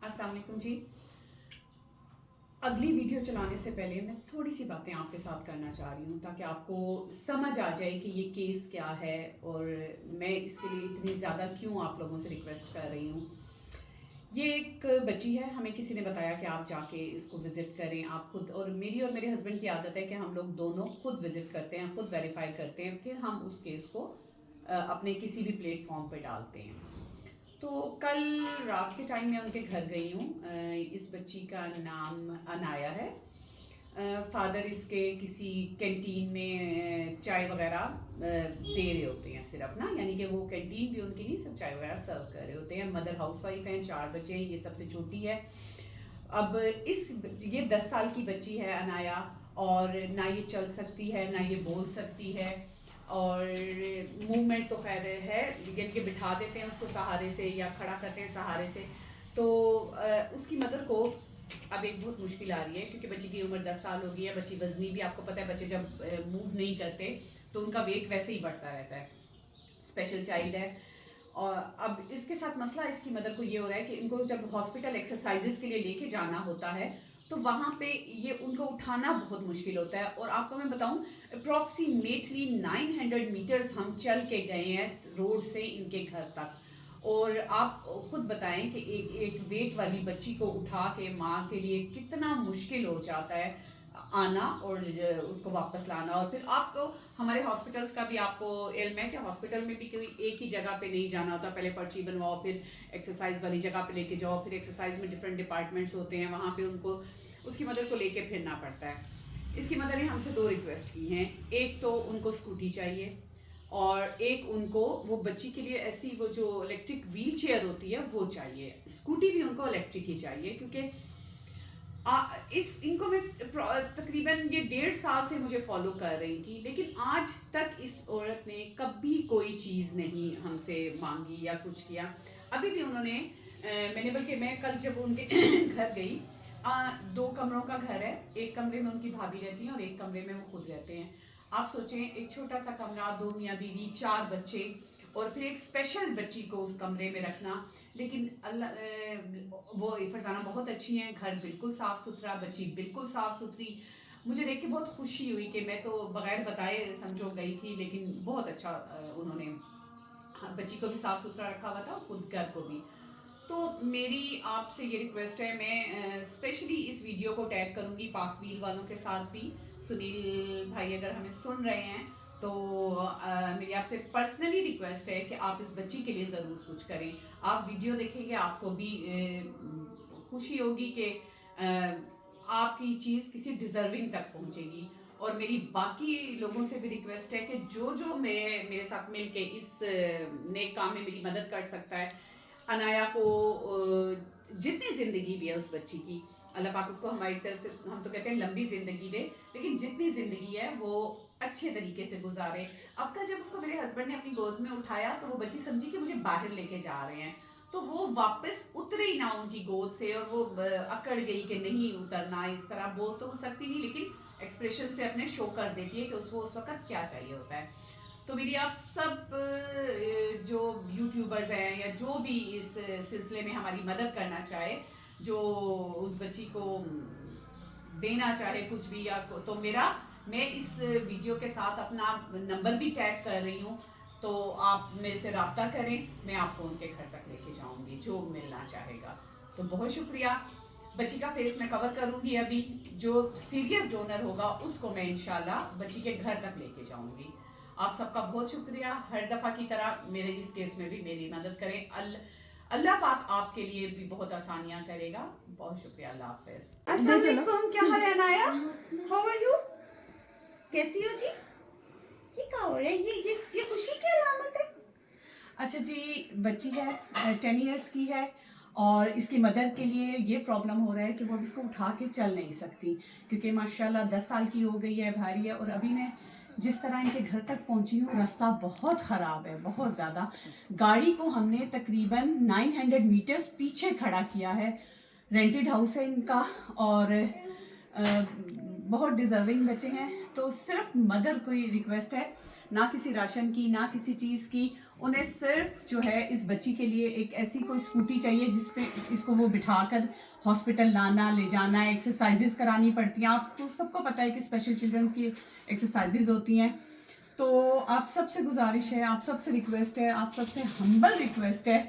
अस्सलाम वालेकुम जी। अगली वीडियो चलाने से पहले मैं थोड़ी सी बातें आपके साथ करना चाह रही हूँ ताकि आपको समझ आ जाए कि ये केस क्या है और मैं इसके लिए इतनी ज़्यादा क्यों आप लोगों से रिक्वेस्ट कर रही हूँ। ये एक बच्ची है, हमें किसी ने बताया कि आप जाके इसको विज़िट करें। आप खुद और मेरे हस्बैंड की आदत है कि हम लोग दोनों खुद विज़िट करते हैं, खुद वेरीफाई करते हैं, फिर हम उस केस को अपने किसी भी प्लेटफॉर्म पे डालते हैं। तो कल रात के टाइम मैं उनके घर गई हूँ। इस बच्ची का नाम अनाया है। फादर इसके किसी कैंटीन में चाय वगैरह दे रहे होते हैं सिर्फ ना, यानी कि वो कैंटीन भी उनकी नहीं, सब चाय वगैरह सर्व कर रहे होते हैं। मदर हाउसवाइफ हैं, 4 बच्चे हैं, ये सबसे छोटी है। अब ये 10 साल की बच्ची है अनाया, और ना ये चल सकती है ना ये बोल सकती है, और मूवमेंट तो खैर है, यानी कि बिठा देते हैं उसको सहारे से या खड़ा करते हैं सहारे से। तो उसकी मदर को अब एक बहुत मुश्किल आ रही है क्योंकि बच्ची की उम्र 10 साल हो गई है। बच्ची वजनी भी, आपको पता है बच्चे जब मूव नहीं करते तो उनका वेट वैसे ही बढ़ता रहता है। स्पेशल चाइल्ड है। और अब इसके साथ मसला इसकी मदर को ये हो रहा है कि इनको जब हॉस्पिटल एक्सरसाइजेस के लिए लेके जाना होता है तो वहाँ पे ये उनको उठाना बहुत मुश्किल होता है। और आपको मैं बताऊं, अप्रॉक्सीमेटली 900 मीटर्स हम चल के गए हैं रोड से इनके घर तक। और आप खुद बताएं कि एक वेट वाली बच्ची को उठा के माँ के लिए कितना मुश्किल हो जाता है आना और उसको वापस लाना। और फिर आपको हमारे हॉस्पिटल्स का भी आपको इल्म है कि हॉस्पिटल में भी कोई एक ही जगह पे नहीं जाना होता। पहले पर्ची बनवाओ, फिर एक्सरसाइज वाली जगह पे लेके जाओ, फिर एक्सरसाइज में डिफरेंट डिपार्टमेंट्स होते हैं, वहाँ पे उनको उसकी मदर को लेके फिरना पड़ता है। इसकी मदर ने हमसे 2 रिक्वेस्ट की हैं। एक तो उनको स्कूटी चाहिए, और एक उनको वो बच्ची के लिए ऐसी वो जो इलेक्ट्रिक व्हील चेयर होती है वो चाहिए। स्कूटी भी उनको इलेक्ट्रिक ही चाहिए क्योंकि इस इनको मैं तकरीबन ये 1.5 साल से मुझे फॉलो कर रही थी, लेकिन आज तक इस औरत ने कभी कोई चीज़ नहीं हमसे मांगी या कुछ किया। अभी भी उन्होंने मैंने बल्कि मैं कल जब उनके घर गई, 2 कमरों का घर है, एक कमरे में उनकी भाभी रहती है और एक कमरे में वो खुद रहते हैं। आप सोचें, एक छोटा सा कमरा, 2 मियाँ बीवी, 4 बच्चे, और फिर एक स्पेशल बच्ची को उस कमरे में रखना। लेकिन अल्लाह, वो फरजाना बहुत अच्छी हैं, घर बिल्कुल साफ़ सुथरा, बच्ची बिल्कुल साफ़ सुथरी। मुझे देख के बहुत खुशी हुई कि मैं तो बगैर बताए समझो गई थी, लेकिन बहुत अच्छा उन्होंने बच्ची को भी साफ़ सुथरा रखा हुआ था और खुद घर को भी। तो मेरी आपसे ये रिक्वेस्ट है, मैं स्पेशली इस वीडियो को टैग करूँगी पाक व्हील वालों के साथ भी। सुनील भाई अगर हमें सुन रहे हैं तो मेरी आपसे पर्सनली रिक्वेस्ट है कि आप इस बच्ची के लिए ज़रूर कुछ करें। आप वीडियो देखेंगे, आपको भी खुशी होगी कि आपकी चीज़ किसी डिज़र्विंग तक पहुंचेगी। और मेरी बाकी लोगों से भी रिक्वेस्ट है कि जो जो मेरे साथ मिल के इस नेक काम में मेरी मदद कर सकता है, अनाया को जितनी ज़िंदगी भी है उस बच्ची की, अल्लाह पाक उसको हमारी तरफ से, हम तो कहते हैं लंबी ज़िंदगी दे, लेकिन जितनी ज़िंदगी है वो अच्छे तरीके से गुजारे। अब कल जब उसको मेरे हस्बैंड ने अपनी गोद में उठाया तो वो बच्ची समझी कि मुझे बाहर लेके जा रहे हैं, तो वो वापस उतरे ही ना उनकी गोद से, और वो अकड़ गई कि नहीं उतरना। इस तरह बोल तो वो सकती नहीं, लेकिन एक्सप्रेशन से अपने शो कर देती है कि उसको उस वक्त क्या चाहिए होता है। तो मेरी आप सब जो यूट्यूबर्स हैं या जो भी इस सिलसिले में हमारी मदद करना चाहे, जो उस बच्ची को देना चाहे कुछ भी, या तो मैं इस वीडियो के साथ अपना नंबर भी टैग कर रही हूँ, तो आप मेरे से रब्ता करें, मैं आपको उनके घर तक लेके जाऊँगी जो मिलना चाहेगा। तो बहुत शुक्रिया। बच्ची का फेस मैं कवर करूँगी अभी, जो सीरियस डोनर होगा उसको मैं इंशाल्लाह बच्ची के घर तक लेके जाऊँगी। आप सबका बहुत शुक्रिया। हर दफ़ा की तरह मेरे इस केस में भी मेरी मदद करें। अल्लाह पाक आपके लिए भी बहुत आसानियां करेगा। बहुत शुक्रिया। अल्लाह हाफ़िज़। अस्सलाम वालेकुम, क्या हाल है अनाया? How are you? कैसी हो जी? ये क्या हो रहा है? ये खुशी की अलामत है? अच्छा जी, बच्ची है 10 इयर्स की है, और इसकी मदर के लिए ये प्रॉब्लम हो रहा है कि वो अब इसको उठा के चल नहीं सकती क्योंकि माशाल्लाह 10 साल की हो गई है, भारी है। और अभी मैं जिस तरह इनके घर तक पहुंची हूँ, रास्ता बहुत ख़राब है, बहुत ज़्यादा। गाड़ी को हमने तकरीबन 900 मीटर्स पीछे खड़ा किया है। रेंटेड हाउस है इनका, और बहुत डिज़र्विंग बच्चे हैं। तो सिर्फ मदर को ही रिक्वेस्ट है, ना किसी राशन की ना किसी चीज़ की, उन्हें सिर्फ जो है इस बच्ची के लिए एक ऐसी कोई स्कूटी चाहिए जिसपे इसको वो बिठाकर हॉस्पिटल लाना ले जाना, एक्सरसाइजेस करानी पड़ती हैं। आपको सबको पता है कि स्पेशल चिल्ड्रंस की एक्सरसाइजेस होती हैं। तो आप सबसे गुजारिश है, आप सबसे रिक्वेस्ट है, आप सबसे हम्बल रिक्वेस्ट है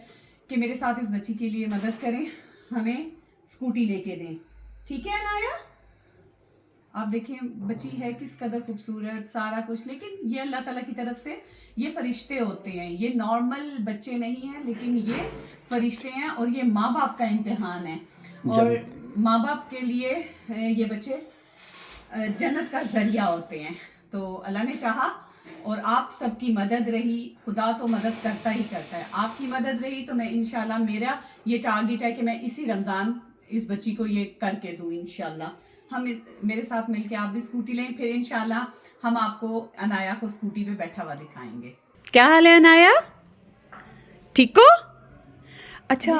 कि मेरे साथ इस बच्ची के लिए मदद करें, हमें स्कूटी लेके दें। ठीक है अनाया? आप देखें बच्ची है किस कदर खूबसूरत, सारा कुछ, लेकिन ये अल्लाह ताला की तरफ से ये फरिश्ते होते हैं। ये नॉर्मल बच्चे नहीं हैं, लेकिन ये फरिश्ते हैं और ये माँ बाप का इम्तिहान है। और माँ बाप के लिए ये बच्चे जन्नत का जरिया होते हैं। तो अल्लाह ने चाहा और आप सबकी मदद रही, खुदा तो मदद करता ही करता है। आपकी मदद रही तो मैं इंशाल्लाह, मेरा ये टारगेट है कि मैं इसी रमज़ान इस बच्ची को ये करके दूँ इंशाल्लाह। हम मेरे साथ मिलके आप भी स्कूटी लें, फिर इंशाल्लाह हम आपको अनाया को स्कूटी पे बैठा हुआ दिखाएंगे। क्या हाल है अनाया? ठीक हो? अच्छा,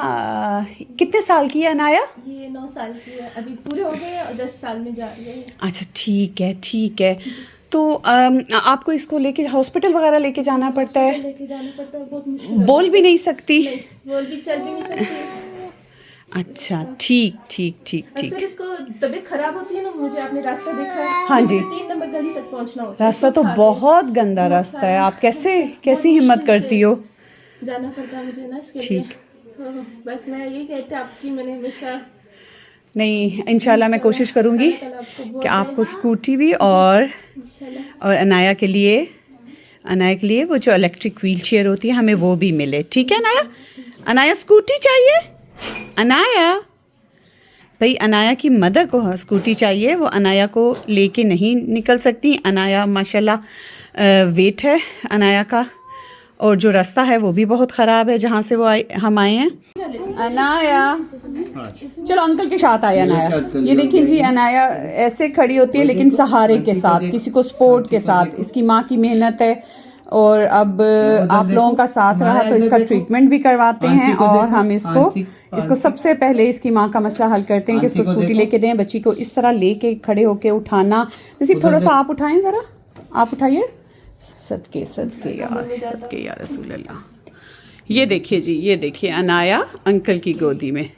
कितने साल की है अनाया? ये 9 साल की है, अभी पूरे हो गए और 10 साल में जा रही है। अच्छा ठीक है, ठीक है। तो आपको इसको लेके हॉस्पिटल वगैरह लेके जाना पड़ता है? लेके जाना पड़ता है, बहुत मुश्किल। बोल भी नहीं सकती? नहीं, बोल भी चल भी नहीं सकती। अच्छा ठीक ठीक ठीक ठीक। अक्सर इसको तबीयत खराब होती है ना, मुझे आपने रास्ता देखा है? हाँ जी। 3 नंबर गली तक पहुंचना होता है। रास्ता तो बहुत गंदा रास्ता है। आप कैसी हिम्मत करती हो? जाना पड़ता है मुझे ना इसके लिए। तो बस मैं यही कहती हूँ आपकी, मैंने हमेशा नहीं, इंशाल्लाह मैं कोशिश करूंगी कि आपको स्कूटी भी और अनाया के लिए वो जो इलेक्ट्रिक व्हील चेयर होती है हमें वो भी मिले। ठीक है अनाया? अनाया स्कूटी चाहिए? अनाया भाई, अनाया की मदर को स्कूटी चाहिए, वो अनाया को लेके नहीं निकल सकती। अनाया माशाल्लाह वेट है अनाया का, और जो रास्ता है वो भी बहुत ख़राब है जहाँ से हम आए हैं। अनाया चलो अंकल के साथ आया अनाया। ये देखिए जी, अनाया ऐसे खड़ी होती है लेकिन सहारे के साथ, किसी को सपोर्ट के साथ। इसकी माँ की मेहनत है और अब आप लोगों का साथ रहा तो इसका ट्रीटमेंट भी करवाते हैं और हम इसको सबसे पहले इसकी माँ का मसला हल करते हैं कि इसको स्कूटी लेके दें। बच्ची को इस तरह लेके खड़े होके उठाना, जैसे थोड़ा सा आप उठाएं, ज़रा आप उठाइए। सदके सदके या रसूल अल्लाह। ये देखिए जी, ये देखिए अनाया अंकल की गोदी में।